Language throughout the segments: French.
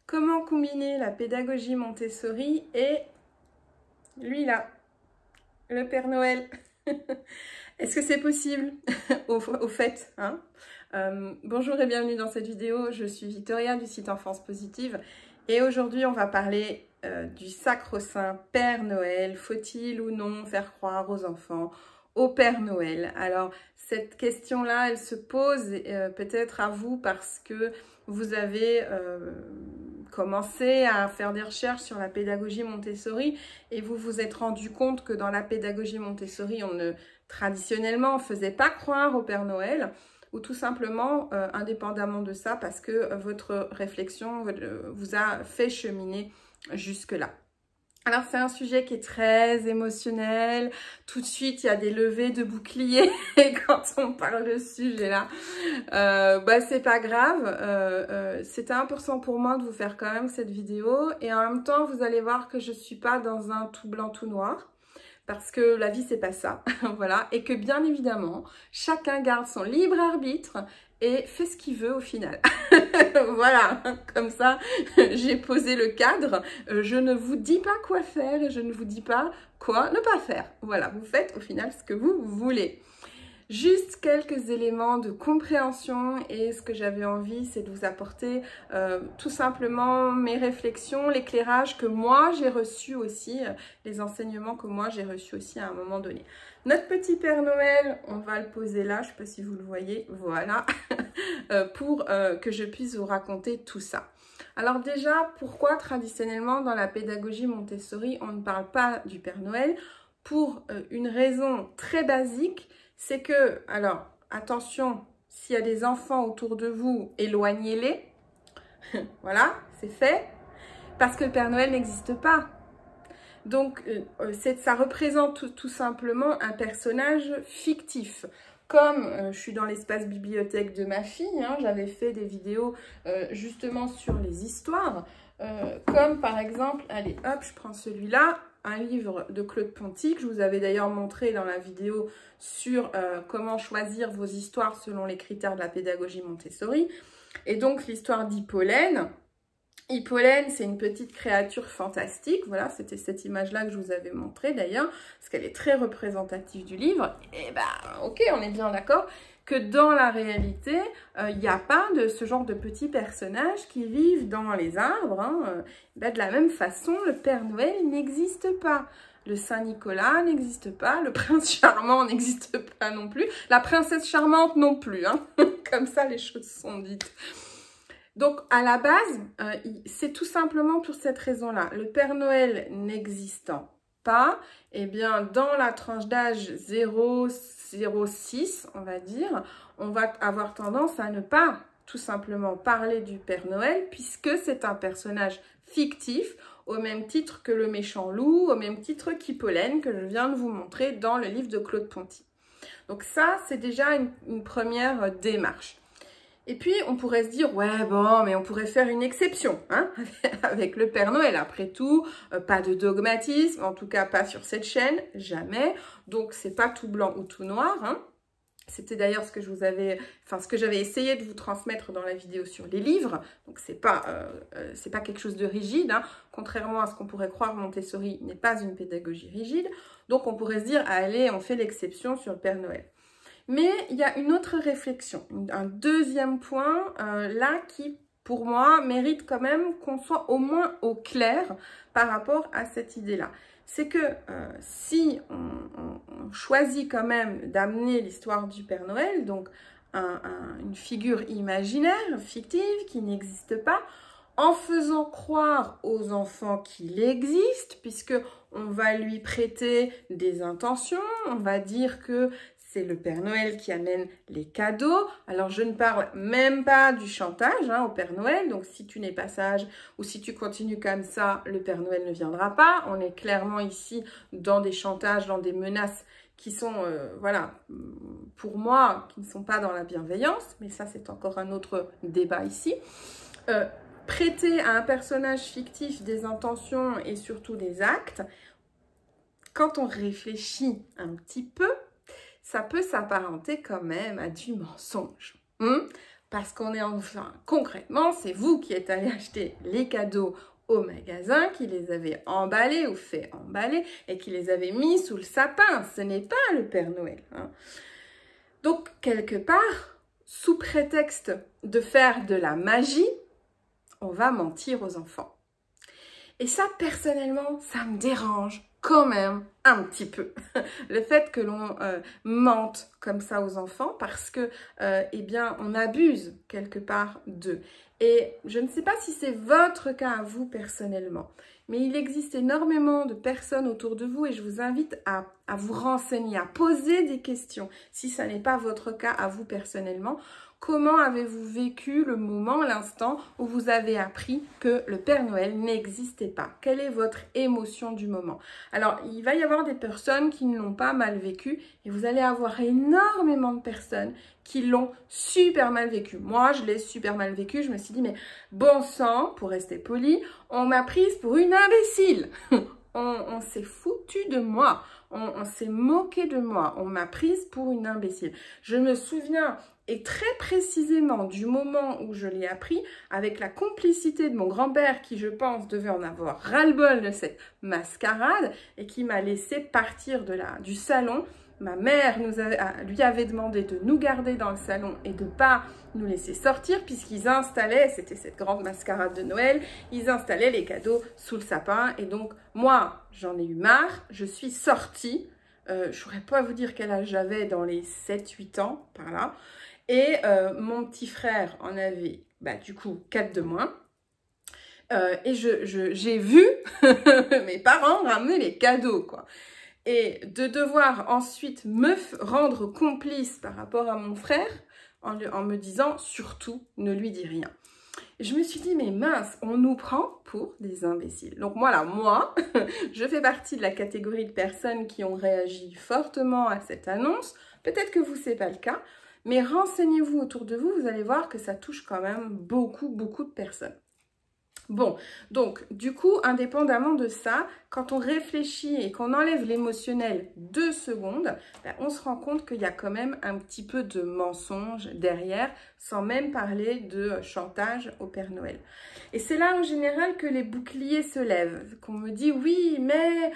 Comment combiner la pédagogie Montessori et lui là, le Père Noël? Est-ce que c'est possible au fait, hein? Bonjour et bienvenue dans cette vidéo, je suis Victoria du site Enfance Positive et aujourd'hui on va parler du sacro-saint Père Noël. Faut-il ou non faire croire aux enfants au Père Noël? Alors cette question-là, elle se pose peut-être à vous parce que vous avez commencé à faire des recherches sur la pédagogie Montessori et vous vous êtes rendu compte que dans la pédagogie Montessori, traditionnellement, on ne faisait pas croire au Père Noël, ou tout simplement, indépendamment de ça, parce que votre réflexion vous a fait cheminer jusque-là. Alors, c'est un sujet qui est très émotionnel. Tout de suite, il y a des levées de boucliers quand on parle de ce sujet-là. C'est pas grave. C'était important pour moi de vous faire quand même cette vidéo. Et en même temps, vous allez voir que je suis pas dans un tout blanc, tout noir. Parce que la vie, c'est pas ça. Voilà. Et que bien évidemment, chacun garde son libre arbitre et fait ce qu'il veut au final. Voilà, comme ça, j'ai posé le cadre. Je ne vous dis pas quoi faire et je ne vous dis pas quoi ne pas faire. Voilà, vous faites au final ce que vous voulez. Juste quelques éléments de compréhension et ce que j'avais envie, c'est de vous apporter tout simplement mes réflexions, l'éclairage que moi j'ai reçu aussi, les enseignements que moi j'ai reçus aussi à un moment donné. Notre petit Père Noël, on va le poser là, je ne sais pas si vous le voyez, voilà, pour que je puisse vous raconter tout ça. Alors déjà, pourquoi traditionnellement dans la pédagogie Montessori, on ne parle pas du Père Noël? Pour une raison très basique, c'est que, alors, attention, s'il y a des enfants autour de vous, éloignez-les. Voilà, c'est fait. Parce que le Père Noël n'existe pas. Donc, ça représente tout simplement un personnage fictif. Comme je suis dans l'espace bibliothèque de ma fille, hein, j'avais fait des vidéos justement sur les histoires. Comme par exemple, allez hop, je prends celui-là, un livre de Claude Ponty, que je vous avais d'ailleurs montré dans la vidéo sur comment choisir vos histoires selon les critères de la pédagogie Montessori. Et donc l'histoire d'Hippolène. Hippolène, c'est une petite créature fantastique. Voilà, c'était cette image-là que je vous avais montrée d'ailleurs, parce qu'elle est très représentative du livre. Et ben, ok, on est bien d'accord que dans la réalité, il n'y a pas de ce genre de petits personnages qui vivent dans les arbres. Hein. De la même façon, le Père Noël n'existe pas. Le Saint-Nicolas n'existe pas. Le prince charmant n'existe pas non plus. La princesse charmante non plus. Hein. Comme ça, les choses sont dites. Donc, à la base, c'est tout simplement pour cette raison-là. Le Père Noël n'existant pas, eh bien, dans la tranche d'âge 0-0-6, on va dire, on va avoir tendance à ne pas tout simplement parler du Père Noël, puisque c'est un personnage fictif, au même titre que le méchant loup, au même titre qu'Hippolène, que je viens de vous montrer dans le livre de Claude Ponty. Donc ça, c'est déjà une première démarche. Et puis, on pourrait se dire, ouais, bon, mais on pourrait faire une exception hein, avec le Père Noël. Après tout, pas de dogmatisme, en tout cas pas sur cette chaîne, jamais. Donc, c'est pas tout blanc ou tout noir. Hein. C'était d'ailleurs ce que je vous avais, ce que j'avais essayé de vous transmettre dans la vidéo sur les livres. Donc, c'est pas quelque chose de rigide. Hein. Contrairement à ce qu'on pourrait croire, Montessori n'est pas une pédagogie rigide. Donc, on pourrait se dire, allez, on fait l'exception sur le Père Noël. Mais il y a une autre réflexion, un deuxième point là qui, pour moi, mérite quand même qu'on soit au moins au clair par rapport à cette idée-là. C'est que si on choisit quand même d'amener l'histoire du Père Noël, donc une figure imaginaire, fictive, qui n'existe pas, en faisant croire aux enfants qu'il existe, puisque on va lui prêter des intentions, on va dire que c'est le Père Noël qui amène les cadeaux. Alors, je ne parle même pas du chantage hein, au Père Noël. Donc, si tu n'es pas sage ou si tu continues comme ça, le Père Noël ne viendra pas. On est clairement ici dans des chantages, dans des menaces qui sont, voilà, pour moi, qui ne sont pas dans la bienveillance. Mais ça, c'est encore un autre débat ici. Prêter à un personnage fictif des intentions et surtout des actes, quand on réfléchit un petit peu, ça peut s'apparenter quand même à du mensonge. parce qu'on est enfin, concrètement, c'est vous qui êtes allé acheter les cadeaux au magasin, qui les avez emballés ou fait emballer et qui les avez mis sous le sapin. Ce n'est pas le Père Noël, hein. Donc, quelque part, sous prétexte de faire de la magie, on va mentir aux enfants. Et ça, personnellement, ça me dérange quand même un petit peu. Le fait que l'on mente comme ça aux enfants parce que, eh bien, on abuse quelque part d'eux. Et je ne sais pas si c'est votre cas à vous personnellement, mais il existe énormément de personnes autour de vous et je vous invite à vous renseigner, à poser des questions. Si ça n'est pas votre cas à vous personnellement, comment avez-vous vécu le moment, l'instant où vous avez appris que le Père Noël n'existait pas? Quelle est votre émotion du moment? Alors, il va y avoir des personnes qui ne l'ont pas mal vécu et vous allez avoir énormément de personnes qui l'ont super mal vécu. Moi, je l'ai super mal vécu. Je me suis dit, mais bon sang, pour rester poli, on m'a prise pour une imbécile. On s'est foutu de moi. On s'est moqué de moi. On m'a prise pour une imbécile. Je me souviens, et très précisément du moment où je l'ai appris, avec la complicité de mon grand-père qui, je pense, devait en avoir ras-le-bol de cette mascarade et qui m'a laissé partir du salon. Ma mère lui avait demandé de nous garder dans le salon et de ne pas nous laisser sortir puisqu'ils installaient, c'était cette grande mascarade de Noël, ils installaient les cadeaux sous le sapin. Et donc, moi, j'en ai eu marre, je suis sortie. Je ne saurais pas vous dire quel âge j'avais dans les 7-8 ans, par là. Et mon petit frère en avait, du coup, 4 de moins. Et j'ai vu mes parents ramener les cadeaux, quoi. Et de devoir ensuite me rendre complice par rapport à mon frère en me disant, surtout, ne lui dis rien. Et je me suis dit, mais mince, on nous prend pour des imbéciles. Donc voilà, moi, je fais partie de la catégorie de personnes qui ont réagi fortement à cette annonce. Peut-être que vous, c'est pas le cas. Mais renseignez-vous autour de vous, vous allez voir que ça touche quand même beaucoup de personnes. Bon, donc du coup, indépendamment de ça, quand on réfléchit et qu'on enlève l'émotionnel 2 secondes, on se rend compte qu'il y a quand même un petit peu de mensonge derrière, sans même parler de chantage au Père Noël. Et c'est là en général que les boucliers se lèvent, qu'on me dit oui, mais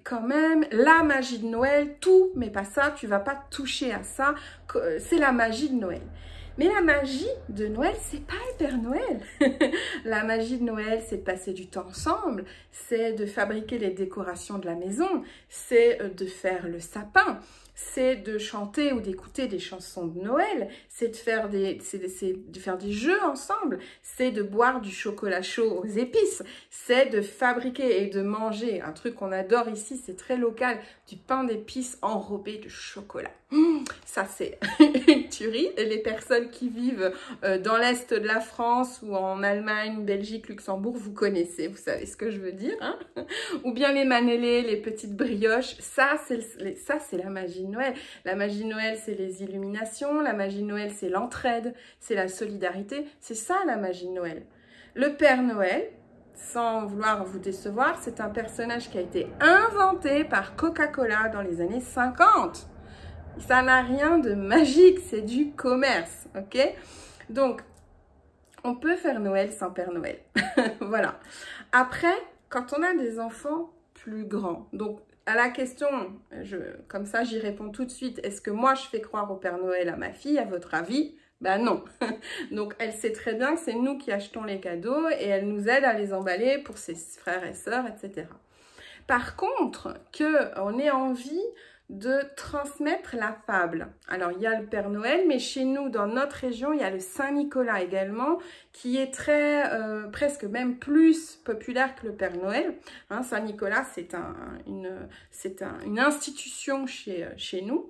quand même, la magie de Noël, tout, mais pas ça, tu vas pas toucher à ça, c'est la magie de Noël. Mais la magie de Noël, c'est pas le Père Noël. La magie de Noël, c'est de passer du temps ensemble, c'est de fabriquer les décorations de la maison, c'est de faire le sapin, c'est de chanter ou d'écouter des chansons de Noël, c'est de faire des jeux ensemble, c'est de boire du chocolat chaud aux épices, c'est de fabriquer et de manger, un truc qu'on adore ici, c'est très local, du pain d'épices enrobé de chocolat. Ça, c'est une tuerie. Et les personnes qui vivent dans l'Est de la France ou en Allemagne, Belgique, Luxembourg, vous connaissez, vous savez ce que je veux dire, hein? Ou bien les manélés, les petites brioches, ça, c'est la magie de Noël. La magie de Noël, c'est les illuminations. La magie de Noël, c'est l'entraide, c'est la solidarité. C'est ça, la magie de Noël. Le Père Noël, sans vouloir vous décevoir, c'est un personnage qui a été inventé par Coca-Cola dans les années 50. Ça n'a rien de magique, c'est du commerce, ok? Donc, on peut faire Noël sans Père Noël. Voilà. Après, quand on a des enfants plus grands, donc à la question, comme ça j'y réponds tout de suite, est-ce que moi je fais croire au Père Noël à ma fille, à votre avis? Ben non. Donc elle sait très bien que c'est nous qui achetons les cadeaux et elle nous aide à les emballer pour ses frères et sœurs, etc. Par contre, qu'on ait envie de transmettre la fable. Alors, il y a le Père Noël, mais chez nous, dans notre région, il y a le Saint-Nicolas également, qui est très, presque même plus populaire que le Père Noël. Hein, Saint-Nicolas, c'est une institution chez nous.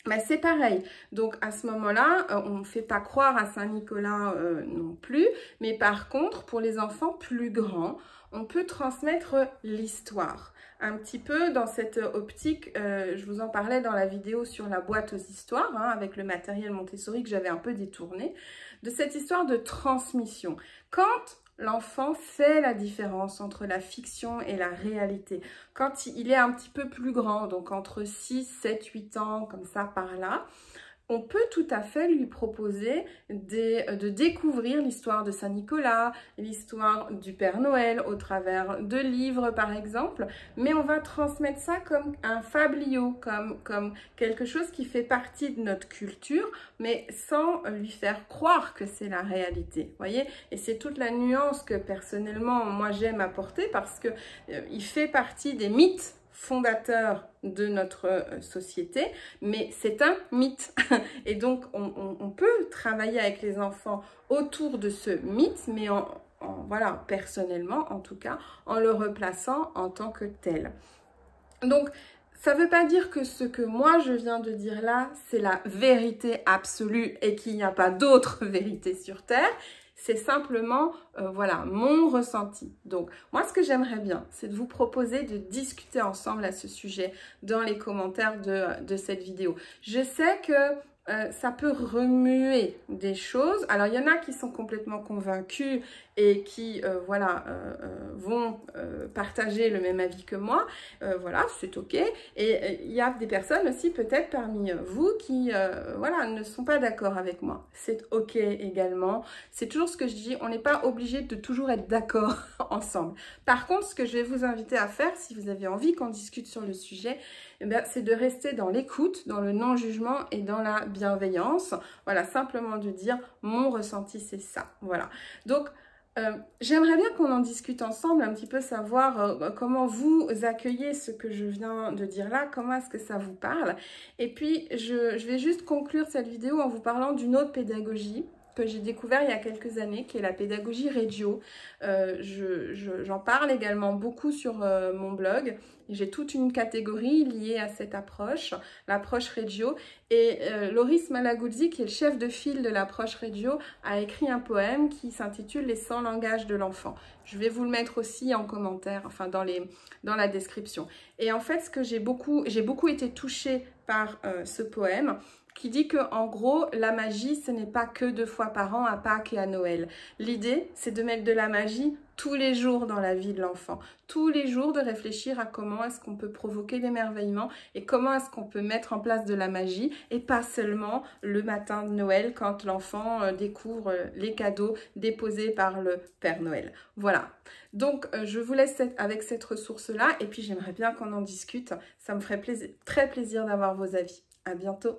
Ben, c'est pareil. Donc, à ce moment-là, on ne fait pas croire à Saint-Nicolas non plus, mais par contre, pour les enfants plus grands, on peut transmettre l'histoire. Un petit peu dans cette optique, je vous en parlais dans la vidéo sur la boîte aux histoires, hein, avec le matériel Montessori que j'avais un peu détourné, de cette histoire de transmission. Quand l'enfant fait la différence entre la fiction et la réalité, quand il est un petit peu plus grand, donc entre 6, 7, 8 ans, comme ça par là, on peut tout à fait lui proposer de découvrir l'histoire de Saint-Nicolas, l'histoire du Père Noël au travers de livres par exemple, mais on va transmettre ça comme un fabliau, comme quelque chose qui fait partie de notre culture, mais sans lui faire croire que c'est la réalité, voyez? Et c'est toute la nuance que personnellement moi j'aime apporter parce que il fait partie des mythes fondateur de notre société, mais c'est un mythe. Et donc, on peut travailler avec les enfants autour de ce mythe, mais voilà, personnellement, en tout cas, en le replaçant en tant que tel. Donc, ça ne veut pas dire que ce que moi je viens de dire là, c'est la vérité absolue et qu'il n'y a pas d'autre vérité sur Terre. C'est simplement, voilà, mon ressenti. Donc, moi, ce que j'aimerais bien, c'est de vous proposer de discuter ensemble à ce sujet dans les commentaires de cette vidéo. Je sais que ça peut remuer des choses. Alors, il y en a qui sont complètement convaincus et qui, voilà, vont partager le même avis que moi. Voilà, c'est OK. Et il y a des personnes aussi, peut-être parmi vous, qui, voilà, ne sont pas d'accord avec moi. C'est OK également. C'est toujours ce que je dis, on n'est pas obligé de toujours être d'accord ensemble. Par contre, ce que je vais vous inviter à faire, si vous avez envie qu'on discute sur le sujet, eh bien, c'est de rester dans l'écoute, dans le non-jugement et dans la bienveillance. Voilà, simplement de dire, mon ressenti, c'est ça. Voilà. Donc, j'aimerais bien qu'on en discute ensemble, un petit peu savoir comment vous accueillez ce que je viens de dire là, comment est-ce que ça vous parle. Et puis, je vais juste conclure cette vidéo en vous parlant d'une autre pédagogie que j'ai découvert il y a quelques années, qui est la pédagogie Reggio. J'en parle également beaucoup sur mon blog. J'ai toute une catégorie liée à cette approche, l'approche Reggio. Et Loris Malaguzzi, qui est le chef de file de l'approche Reggio, a écrit un poème qui s'intitule « Les 100 langages de l'enfant ». Je vais vous le mettre aussi en commentaire, enfin dans la description. Et en fait, j'ai beaucoup été touchée par ce poème, qui dit que en gros, la magie, ce n'est pas que 2 fois par an à Pâques et à Noël. L'idée, c'est de mettre de la magie tous les jours dans la vie de l'enfant. Tous les jours de réfléchir à comment est-ce qu'on peut provoquer l'émerveillement et comment est-ce qu'on peut mettre en place de la magie et pas seulement le matin de Noël quand l'enfant découvre les cadeaux déposés par le Père Noël. Voilà. Donc, je vous laisse avec cette ressource-là et puis j'aimerais bien qu'on en discute. Ça me ferait très plaisir d'avoir vos avis. À bientôt.